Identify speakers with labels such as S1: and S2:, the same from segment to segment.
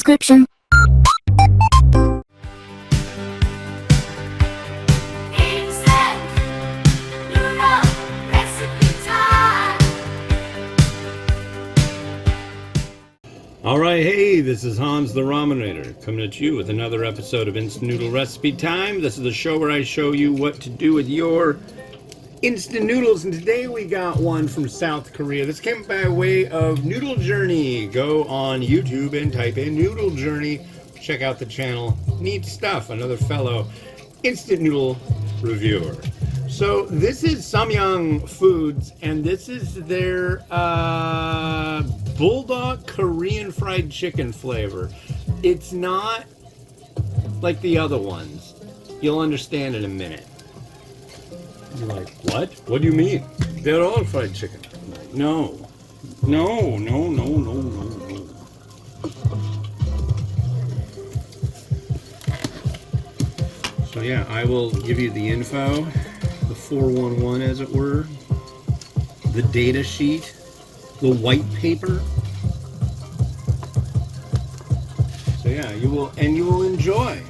S1: description.
S2: Alright, hey, this is Hans the Ramenator, coming at you with another episode of Instant Noodle Recipe Time. This is the show where I show you what to do with your instant noodles, and today we got one from South Korea. This came by way of Noodle Journey. Go on YouTube and type in Noodle Journey. Check out the channel. Neat stuff. Another fellow instant noodle reviewer. So this is Samyang Foods, and this is their Buldak Korean fried chicken flavor. It's not like the other ones. You'll understand in a minute. You're like, what? What do you mean? They're all fried chicken. No. No. So yeah, I will give you the info, the 411 as it were, the data sheet, the white paper. So yeah, you will enjoy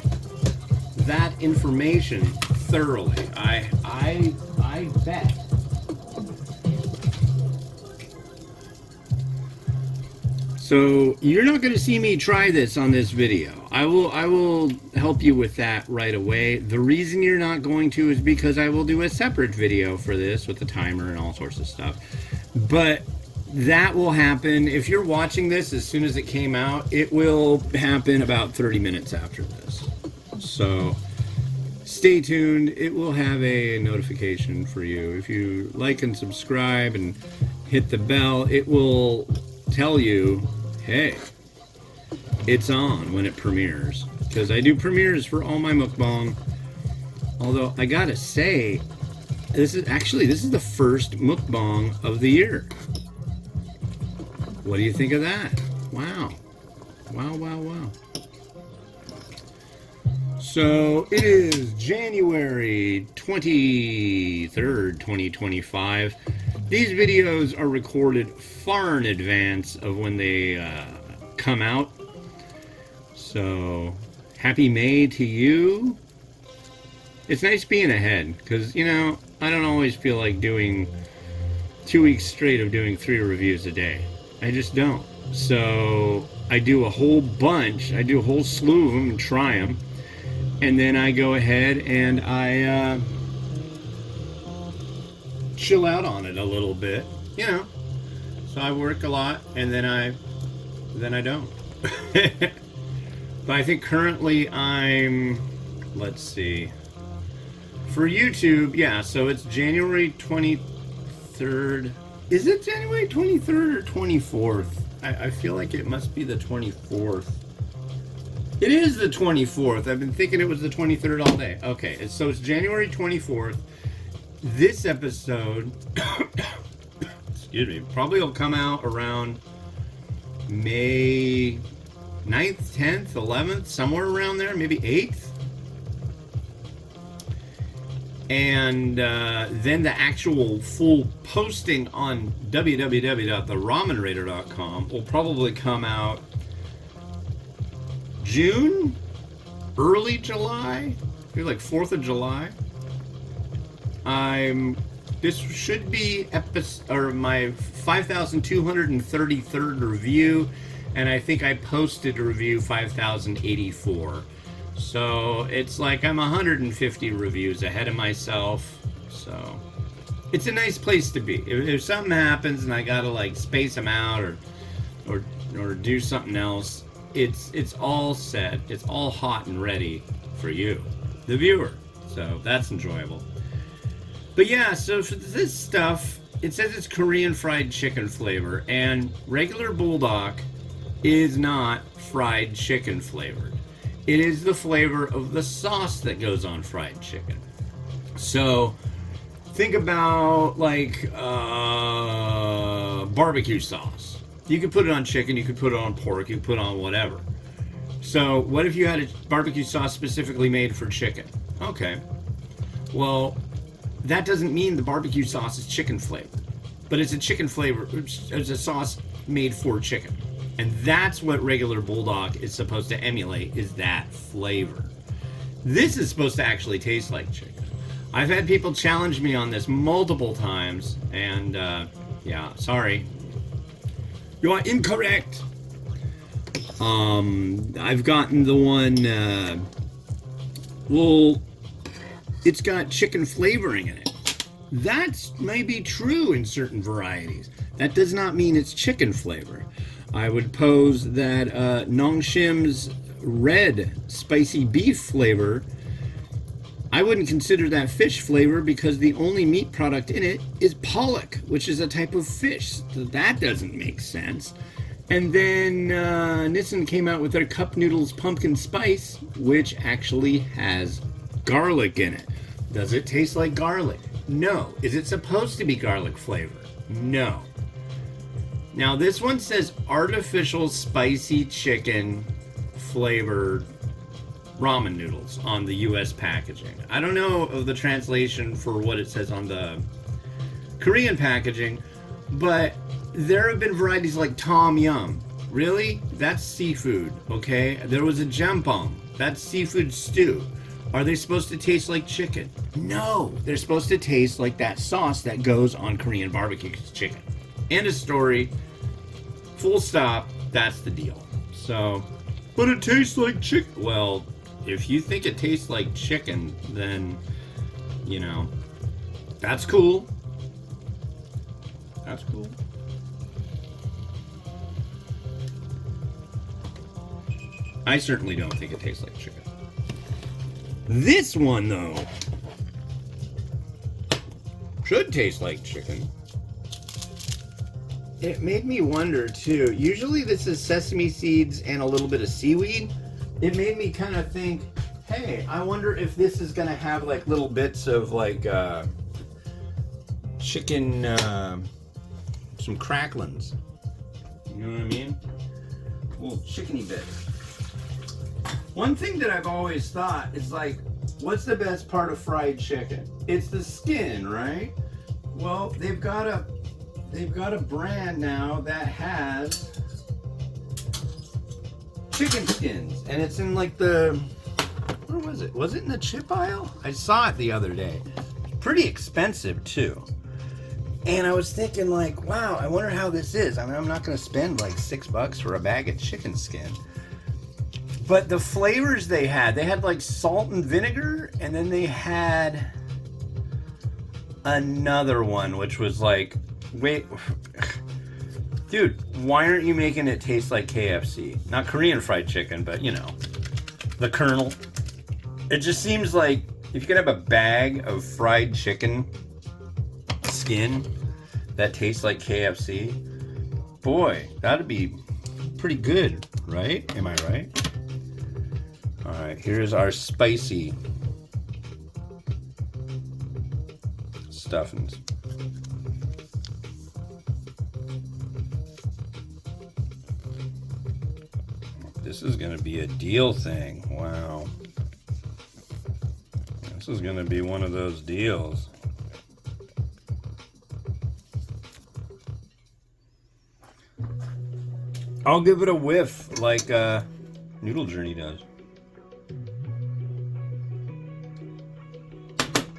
S2: that information thoroughly. I bet. So you're not going to see me try this on this video. I will help you with that right away. The reason you're not going to is because I will do a separate video for this with the timer and all sorts of stuff. But that will happen if you're watching this as soon as it came out. It will happen about 30 minutes after this. So stay tuned. It will have a notification for you. If you like and subscribe and hit the bell, it will tell you, hey, it's on when it premieres. Because I do premieres for all my mukbang. Although I gotta say, this is the first mukbang of the year. What do you think of that? Wow. Wow. So it is January 23rd, 2025. These videos are recorded far in advance of when they come out. So happy May to you. It's nice being ahead because, you know, I don't always feel like doing 2 weeks straight of doing 3 reviews a day. I just don't. So I do a whole bunch. I do a whole slew of them and try them. And then I go ahead and I chill out on it a little bit, you know. So I work a lot and then I don't. But I think currently let's see. For YouTube, yeah, so it's January 23rd. Is it January 23rd or 24th? I feel like it must be the 24th. It is the 24th. I've been thinking it was the 23rd all day. Okay, so it's January 24th. This episode, excuse me, probably will come out around May 9th, 10th, 11th, somewhere around there, maybe 8th. And then the actual full posting on www.theramenrator.com will probably come out June, early July, maybe like 4th of July. This should be my 5,233rd review, and I think I posted review 5,084. So it's like I'm 150 reviews ahead of myself. So it's a nice place to be. If something happens and I gotta like space them out or do something else, it's all set. It's all hot and ready for you, the viewer. So that's enjoyable. But yeah, so for this stuff, it says it's Korean fried chicken flavor, and regular Buldak is not fried chicken flavored. It is the flavor of the sauce that goes on fried chicken. So think about like barbecue sauce. You could put it on chicken, you could put it on pork, you could put it on whatever. So what if you had a barbecue sauce specifically made for chicken? Okay. Well, that doesn't mean the barbecue sauce is chicken flavored, but it's a chicken flavor. It's a sauce made for chicken. And that's what regular Buldak is supposed to emulate, is that flavor. This is supposed to actually taste like chicken. I've had people challenge me on this multiple times, and yeah, sorry. You are incorrect. I've gotten the one, well, it's got chicken flavoring in it. That's maybe true in certain varieties. That does not mean it's chicken flavor. I would pose that Nongshim's red spicy beef flavor, I wouldn't consider that fish flavor because the only meat product in it is pollock, which is a type of fish. So that doesn't make sense. And then Nissan came out with their cup noodles pumpkin spice, which actually has garlic in it. Does it taste like garlic? No. Is it supposed to be garlic flavor? No. Now this one says artificial spicy chicken flavored ramen noodles on the US packaging. I don't know of the translation for what it says on the Korean packaging, but there have been varieties like Tom Yum. Really? That's seafood, okay? There was a jjampong. That's seafood stew. Are they supposed to taste like chicken? No, they're supposed to taste like that sauce that goes on Korean barbecue chicken. End of story. Full stop. That's the deal. So, but it tastes like chicken. Well, if you think it tastes like chicken, then, you know, that's cool. That's cool. I certainly don't think it tastes like chicken. This one, though, should taste like chicken. It made me wonder, too. Usually this is sesame seeds and a little bit of seaweed. It made me kind of think, hey, I wonder if this is going to have, like, little bits of, like, chicken, some cracklings. You know what I mean? Little chickeny bits. One thing that I've always thought is, like, what's the best part of fried chicken? It's the skin, right? Well, they've got a brand now that has chicken skins, and it's in like the, where was it? Was it in the chip aisle? I saw it the other day. Pretty expensive too. And I was thinking, like, wow, I wonder how this is. I mean, I'm not going to spend like $6 for a bag of chicken skin. But the flavors they had like salt and vinegar, and then they had another one, which was like, wait, dude, why aren't you making it taste like KFC? Not Korean fried chicken, but you know, the Colonel. It just seems like if you could have a bag of fried chicken skin that tastes like KFC, boy, that'd be pretty good, right? Am I right? All right, here's our spicy stuffings. This is going to be a deal thing. Wow. This is going to be one of those deals. I'll give it a whiff like Noodle Journey does.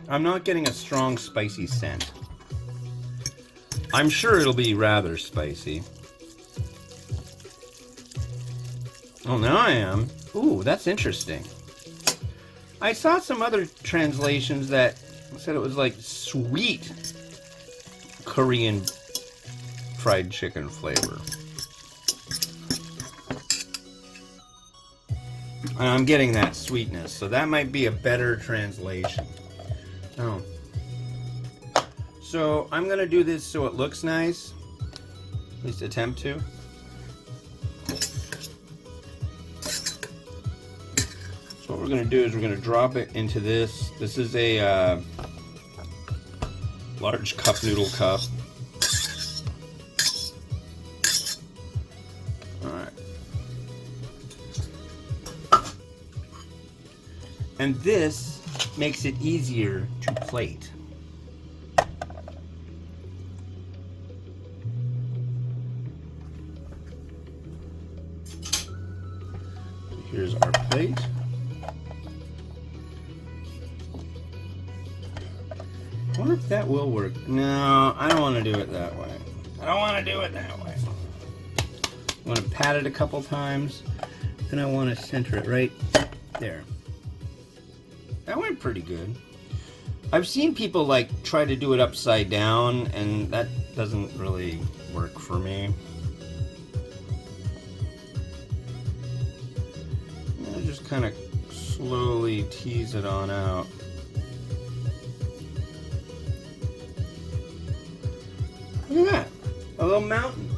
S2: I'm not getting a strong spicy scent. I'm sure it'll be rather spicy. Oh, now I am. Ooh, that's interesting. I saw some other translations that said it was like sweet Korean fried chicken flavor. And I'm getting that sweetness, so that might be a better translation. Oh. So I'm gonna do this so it looks nice. At least attempt to. So what we're gonna do is we're gonna drop it into this. This is a large cup noodle cup. Alright. And this makes it easier to plate. Here's our plate. I wonder if that will work. No, I don't want to do it that way. I don't want to do it that way. I want to pat it a couple times, then I want to center it right there. That went pretty good. I've seen people like try to do it upside down, and that doesn't really work for me. I just kind of slowly tease it on out. Look at that, a little mountain.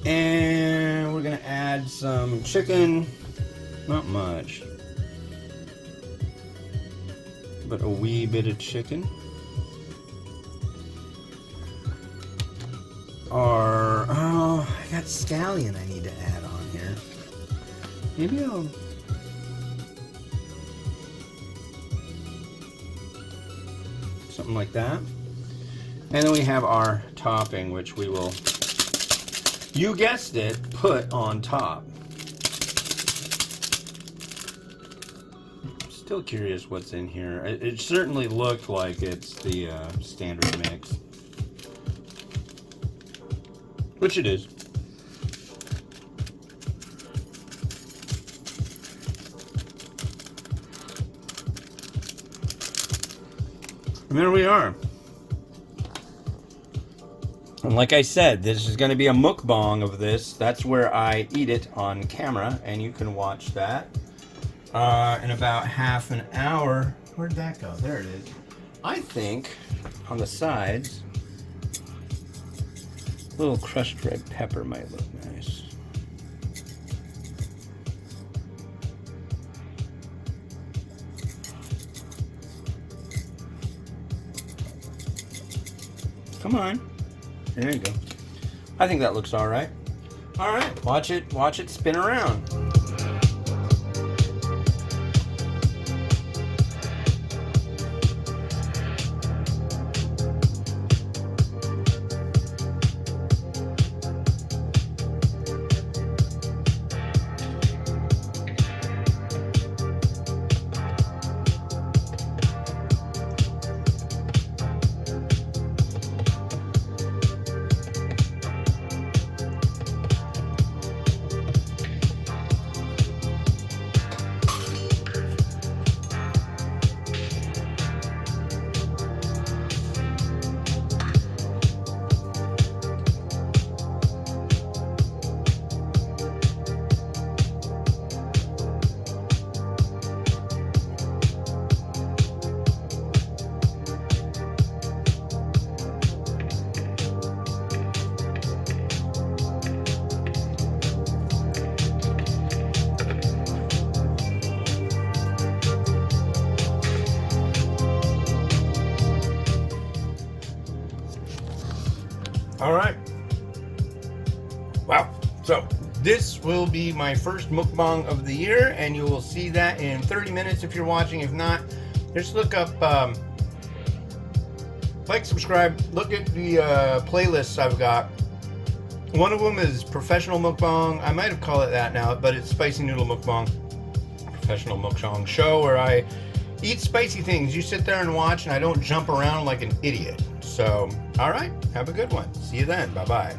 S2: And we're gonna add some chicken, not much, but a wee bit of chicken. Or, oh, I got scallion I need to add on here. Maybe I'll... something like that. And then we have our topping, which we will, you guessed it, put on top. Still curious what's in here. It certainly looked like it's the standard mix. Which it is. And there we are. And like I said, this is going to be a mukbang of this. That's where I eat it on camera, and you can watch that in about half an hour. Where'd that go? There it is. I think on the sides, a little crushed red pepper might look nice. Come on. There you go. I think that looks all right. All right, watch it spin around. All right. Wow. So this will be my first mukbang of the year, and you will see that in 30 minutes if you're watching. If not, just look up, like, subscribe, look at the playlists I've got. One of them is Professional Mukbang. I might have called it that now, but it's Spicy Noodle Mukbang. Professional Mukbang show where I eat spicy things. You sit there and watch, and I don't jump around like an idiot. So, all right, have a good one. See you then. Bye-bye.